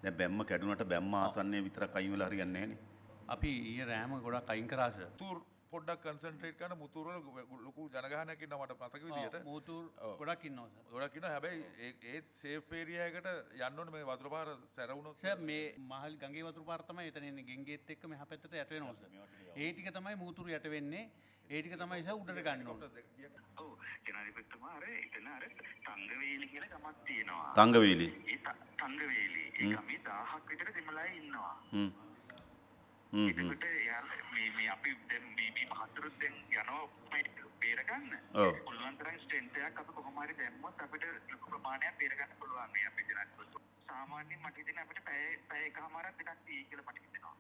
දැන් බැම්ම කැඩුනට බැම්ම ආසන්නයේ විතරක් අයින් වෙලා හරියන්නේ නැහැ නේ. අපි ඊයේ රෑම ගොඩක් අයින් කරා සර්. මුතුර් පොඩ්ඩක් කන්සන්ට්‍රේට් කරන මුතුර් වල ලොකු ජනගහනයක් ඉන්නවා මට මතක විදියට. මූතුර් ගොඩක් ඉන්නවා සර්. ගොඩක් ඉන්නවා. හැබැයි ඒ සේෆ් ඒරියා එකට යන්න ඕනේ මේ වතුර පාර සැරවුණොත්. සර් මේ මහල් ගංගේ වතුර පාර තමයි එතන එන්නේ ගෙන්ගේත් එක්ක මෙහා පැත්තට යට වෙනවා සර්. ඒ ටික තමයි මූතුරු යට වෙන්නේ. ඒ ටික තමයි සර් උඩට ගන්න ඕනේ. ඔව් ජනාධිපතිතුමා අර එතන අර තංගවේලි කියලා ගමක් තියෙනවා. තංගවේලි. ඒ තංගවේලි ඒ ගමේ 1000ක් විතර දෙමළයි ඉන්නවා. එතකොට මේ අපි දැන් මේ මහතුරුත් දැන් යනවා බේර ගන්න. ඔව්. පුළුවන් තරම් ස්ට්‍රෙන්ත් එකක් අපි කොහොම හරි දැම්මොත් අපිට ලොකු ප්‍රමාණයක් බේර ගන්න පුළුවන් මේ අපේ ජනාධිපතිතුමා. සාමාන්‍යයෙන් මට හිතෙන අපිට පැය එකමාරක් දෙකක් තියෙයි කියලා මට හිතෙනවා.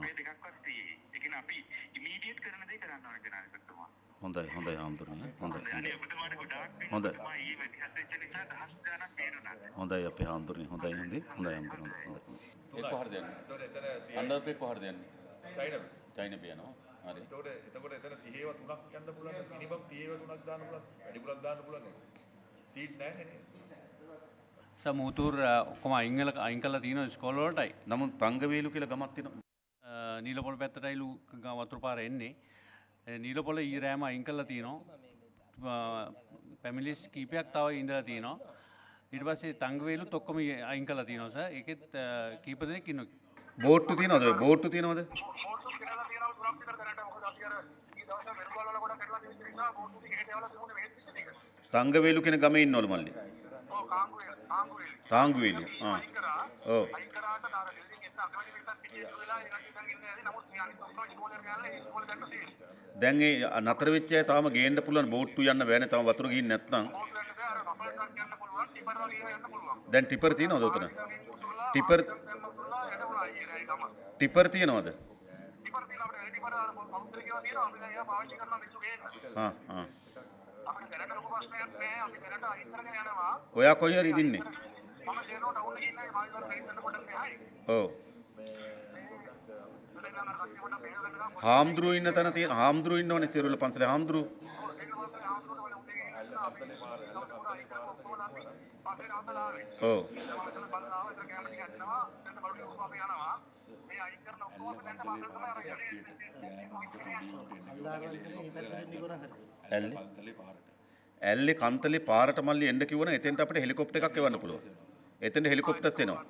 මේ දෙකක්වත් තියෙයි. ඒ කියන්නේ අපි ඉමීඩියට් කරන දේ කරන්න ඕනේ ජනාධිපතිතුමා. හොඳයි හාමුදුරනේ. හොඳයි. අනේ ඔබතුමාට ගොඩාක් හොඳයි. මම ඊ වැඩිහත් වෙච්ච නිසා දහස් ගණන් තේරුණා. හොඳයි අපේ හාමුදුරනේ. හොඳයි හාමුදුරනේ. හොඳයි. ඒ කොහටද යන්නේ? අnder කොහටද යන්නේ? චයිනා යනවා. හරි. එතකොට එතන 30ව 3ක් යන්න පුළුවන්. මිනිමම් 30ව 3ක් දාන්න පුළුවන්. වැඩිපුරක් දාන්න පුළුවන් නේද? සීට් නැහැ නේද? සර් මූතුර් ඔක්කොම අයින් කරලා තියෙනවා ඉස්කෝල වලටයි. නමුත් තංගවේලු කියලා ගමක් තියෙනවා. නීලපොළ පැත්තටයිලු වතුර පාර එන්නේ. නීලපොළ ඊ රෑම අයින් කරලා තියෙනවා. ෆැමිලිස් කීපයක් තව ඉඳලා තියෙනවා. ඊට පස්සේ තංගවේලුත් ඔක්කොම අයින් කරලා තියෙනවා සර්. ඒකෙත් කීප දෙනෙක් ඉන්නවා. බෝට්ටු තියනවද? බෝට්ටු තියනවද? ෆෝටෝස් කරලා තියෙනවා තුනක් විතර දැනට මොකද අපි අර ඊ දවසේ මෙරුගල් වල කොට කරලා තියෙන නිසා බෝට්ටු ටික හෙට යවලා තිබුණේ මෙහෙත් ටික. තංගවේලු කියන ගමේ ඉන්නවලු මල්ලි. ඔව් කාංගුවේලි. තාංගුවේලු. ඔව්. අයින් කරාට අර බිල්ඩින් එක අගමැති පිටත් පිටියේ වෙලා ඒකට ඉඳන් ඉන්නේ නැහැ. නමුත් මේ අනිත් ඔක්කොම ඉස්කෝලේ ගියාලා ඉස්කෝලේ දැක්ක තියෙනවා. දැන් ඒ නතර වෙච්ච අය තාම ගේන්න පුළුවන් බෝට්ටු යන්න බෑනේ තාම වතුර ගිහින් නැත්නම්. බෝට් ගන්න බෑ අර රෆල් ට්‍රක් යන්න පුළුවන් ටිපර් වගේ යන්න පුළුවන්. දැන් ටිපර් තියනවද උතන? ටිපර් ටිපර් තියනවද? ටිපර් තියලා අපිට ටිපර් අර සමුද්‍රේ කියලා තියෙනවා අපි දැන් ඒවා පාවිච්චි කරනවා මිනිස්සු ගේන්න. අපිට දැනට ලොකු ප්‍රශ්නයක් නෑ අපි දැනට අයින් කරගෙන යනවා. ඔයා කොයි හරි ඉදින්නේ? මම ජේනෝ ටවුන් එකේ ඉන්නේ මාළි වල ෆ්‍රෙන්ඩ්ස් පොඩක් මෙහායි. ඔව්. හාමුදුරුවෝ ඉන්න තැන තියෙන හාමුදුරුවෝ ඉන්නවනේ සිරුල පන්සලේ හාමුදුරුවෝ. ඔව්. ඇල්ලේ කන්තලේ පාරට මල්ලි එන්න කිව්වනම් එතෙන්ට අපිට හෙලිකොප්ටර් එකක් එවන්න පුළුවන්. එතෙන්ට හෙලිකොප්ටර්ස් එනවා.